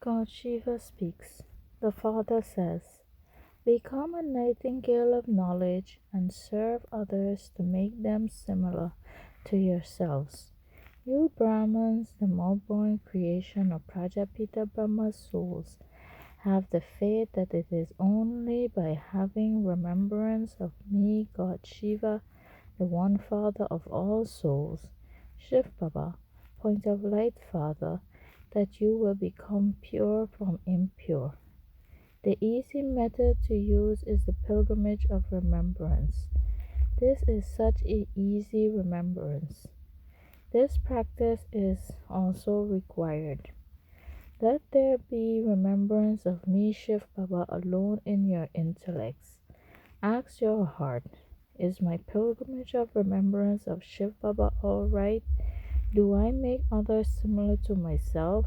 God Shiva speaks. The Father says, become a nightingale of knowledge and serve others to make them similar to yourselves. You Brahmins, the more-born creation of Prajapita Brahma's souls, have the faith that it is only by having remembrance of me, God Shiva, the one Father of all souls, Shiv Baba, point of light Father, that you will become pure from impure. The easy method to use is the pilgrimage of remembrance. This is such an easy remembrance. This practice is also required. Let there be remembrance of me, Shiv Baba, alone in your intellects. Ask your heart, is my pilgrimage of remembrance of Shiv Baba all right? Do I make others similar to myself?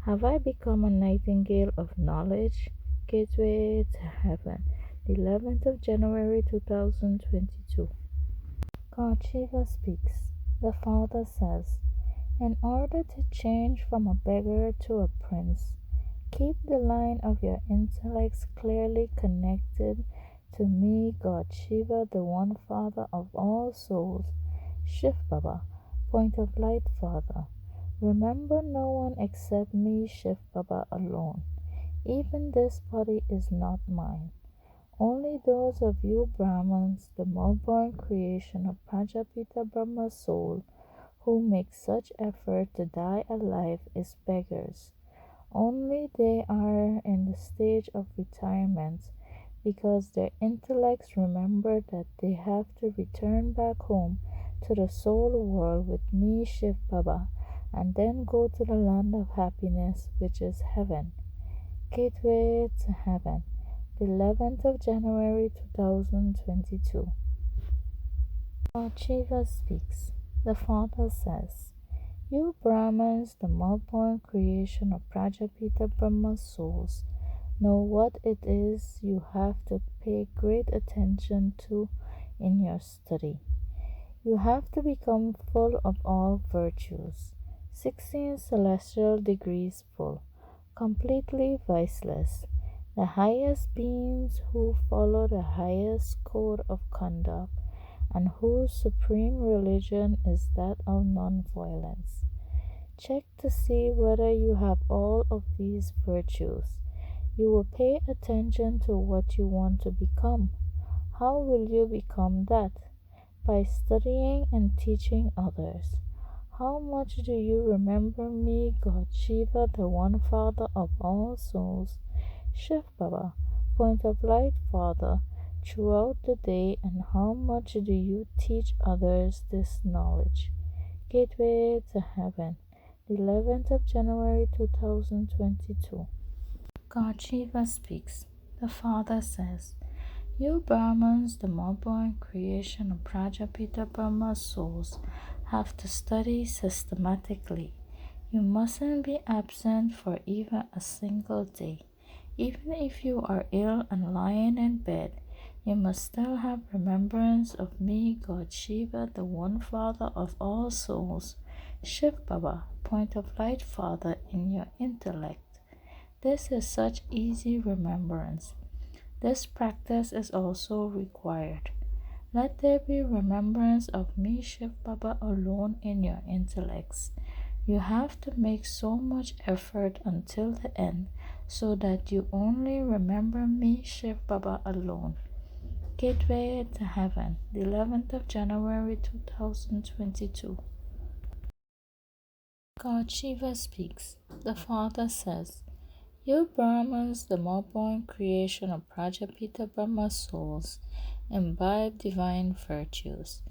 Have I become a nightingale of knowledge? Gateway to Heaven, the 11th of January 2022. God Shiva speaks. The Father says, in order to change from a beggar to a prince, keep the line of your intellects clearly connected to me, God Shiva, the one Father of all souls, Shiv Baba, point of light Father. Remember no one except me, Shiv Baba, alone. Even this body is not mine. Only those of you Brahmins, the more-born creation of Prajapita Brahma's soul, who make such effort to die alive is beggars. Only they are in the stage of retirement because their intellects remember that they have to return back home to the soul world with me, Shiv Baba, and then go to the land of happiness, which is heaven. Gateway to Heaven, the 11th of January 2022. Lord Shiva speaks. The Father says, you Brahmins, the more-born creation of Prajapita Brahma's souls, know what it is you have to pay great attention to in your study. You have to become full of all virtues, 16 celestial degrees full, completely viceless, the highest beings who follow the highest code of conduct and whose supreme religion is that of non-violence. Check to see whether you have all of these virtues. You will pay attention to what you want to become. How will you become that? By studying and teaching others. How much do you remember me, God Shiva, the one Father of all souls, Shiv Baba, point of light Father, throughout the day, and how much do you teach others this knowledge? Gateway to Heaven, the 11th of January 2022. God Shiva speaks. The Father says, you Brahmins, the more-born creation of Prajapita Brahma's souls, have to study systematically. You mustn't be absent for even a single day. Even if you are ill and lying in bed, you must still have remembrance of me, God Shiva, the one Father of all souls, Shiv Baba, point of light Father, in your intellect. This is such easy remembrance. This practice is also required. Let there be remembrance of me, Shiv Baba, alone in your intellects. You have to make so much effort until the end so that you only remember me, Shiv Baba, alone. Gateway to Heaven, the 11th of January 2022. God Shiva speaks. The Father says, you Brahmins, the more-born creation of Prajapita Brahma's souls, imbibe divine virtues.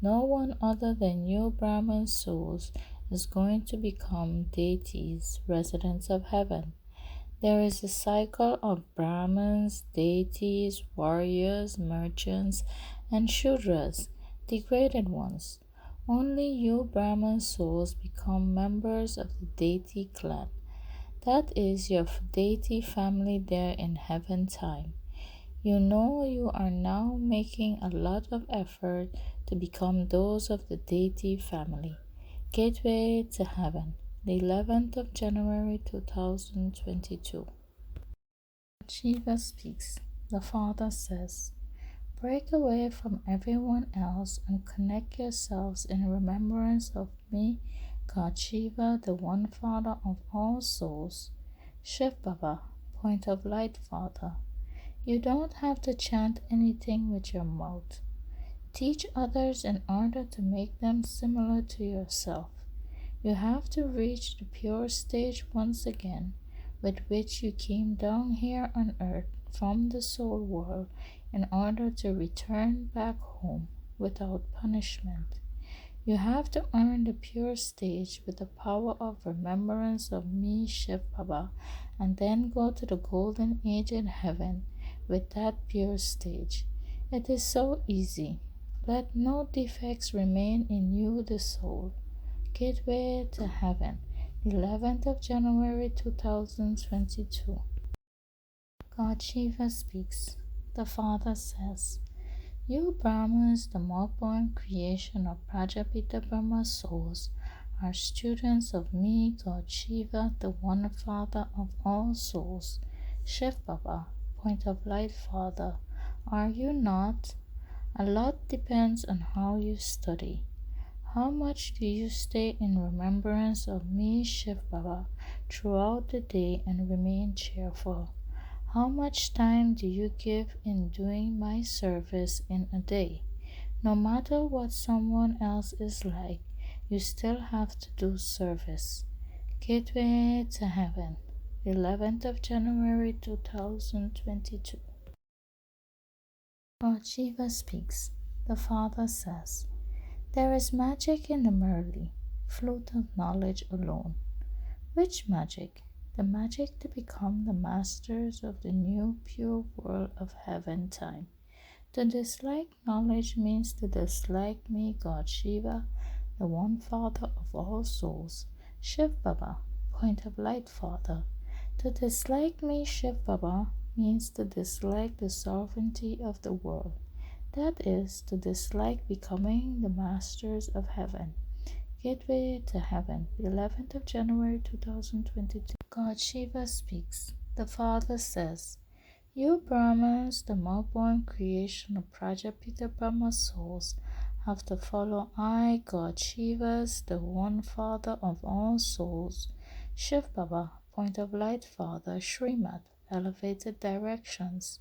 No one other than you Brahman souls is going to become deities, residents of heaven. There is a cycle of Brahmins, deities, warriors, merchants, and Shudras, degraded ones. Only you Brahman souls become members of the deity clan. That is your deity family there in heaven time. You know you are now making a lot of effort to become those of the deity family. Gateway to Heaven, the 11th of January 2022. Shiva speaks. The Father says, break away from everyone else and connect yourselves in remembrance of me, God Shiva, the One Father of all souls. Shiv Baba, Point of Light Father. You don't have to chant anything with your mouth. Teach others in order to make them similar to yourself. You have to reach the pure stage once again, with which you came down here on earth from the soul world in order to return back home without punishment. You have to earn the pure stage with the power of remembrance of me, Shiv Baba, and then go to the golden age in heaven with that pure stage. It is so easy. Let no defects remain in you, the soul. Gateway to Heaven, 11th of January 2022. God Shiva speaks. The Father says, you Brahmas, the more-born creation of Prajapita Brahma's souls, are students of me, God Shiva, the One Father of all souls. Shiv Baba, Point of Light Father, are you not? A lot depends on how you study. How much do you stay in remembrance of me, Shiv Baba, throughout the day and remain cheerful? How much time do you give in doing my service in a day? No matter what someone else is like, you still have to do service. Gateway to Heaven, 11th of January 2022. God Shiva speaks. The Father says, there is magic in the Murli, flute of knowledge alone. Which magic? The magic to become the masters of the new pure world of heaven time. To dislike knowledge means to dislike me, God Shiva, the One Father of all souls. Shiv Baba, Point of Light Father. To dislike me, Shiv Baba, means to dislike the sovereignty of the world. That is, to dislike becoming the masters of heaven. Gateway to Heaven, the 11th of January 2022. God Shiva speaks. The Father says, you Brahmins, the more-born creation of Prajapita Brahma's souls, have to follow I, God Shiva's, the One Father of all souls. Shiv Baba, Point of Light Father, Srimad, Elevated Directions.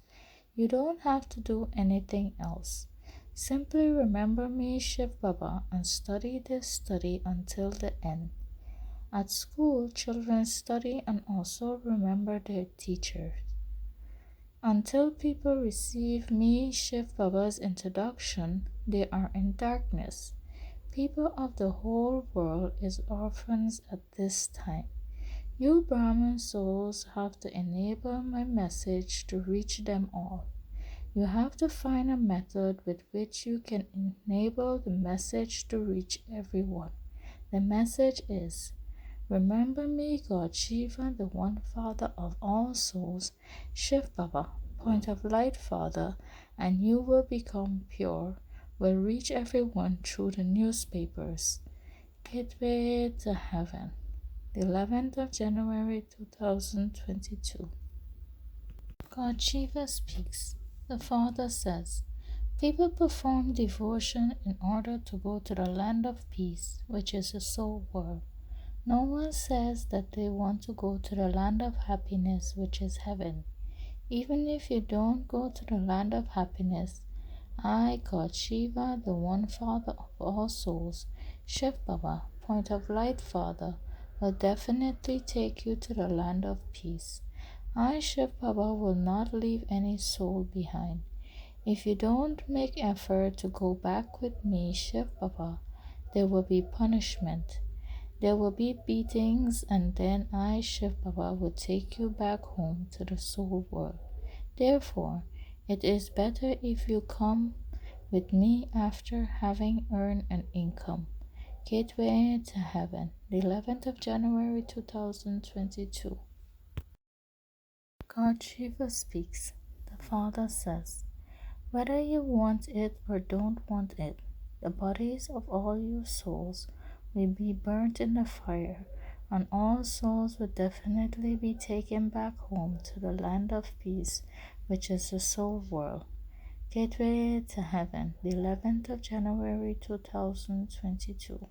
You don't have to do anything else. Simply remember me, Shiv Baba, and study this study until the end. At school, children study and also remember their teachers. Until people receive me, Shiv Baba's introduction, they are in darkness. People of the whole world is orphans at this time. You Brahman souls have to enable my message to reach them all. You have to find a method with which you can enable the message to reach everyone. The message is, remember me, God Shiva, the One Father of all souls, Shiv Baba, Point of Light Father, and you will become pure, will reach everyone through the newspapers. Gateway to Heaven, the 11th of January 2022. God Shiva speaks. The Father says, people perform devotion in order to go to the land of peace, which is the soul world. No one says that they want to go to the land of happiness, which is heaven. Even if you don't go to the land of happiness, I, God Shiva, the One Father of all souls, Shiv Baba, Point of Light Father, will definitely take you to the land of peace. I, Shiv Baba, will not leave any soul behind. If you don't make effort to go back with me, Shiv Baba, there will be punishment. There will be beatings, and then I, Shiv Baba, will take you back home to the soul world. Therefore, it is better if you come with me after having earned an income. Gateway to Heaven, the 11th of January 2022. God Shiva speaks. The Father says, whether you want it or don't want it, the bodies of all your souls will be burnt in the fire, and all souls will definitely be taken back home to the land of peace, which is the soul world. Gateway to Heaven, the 11th of January 2022.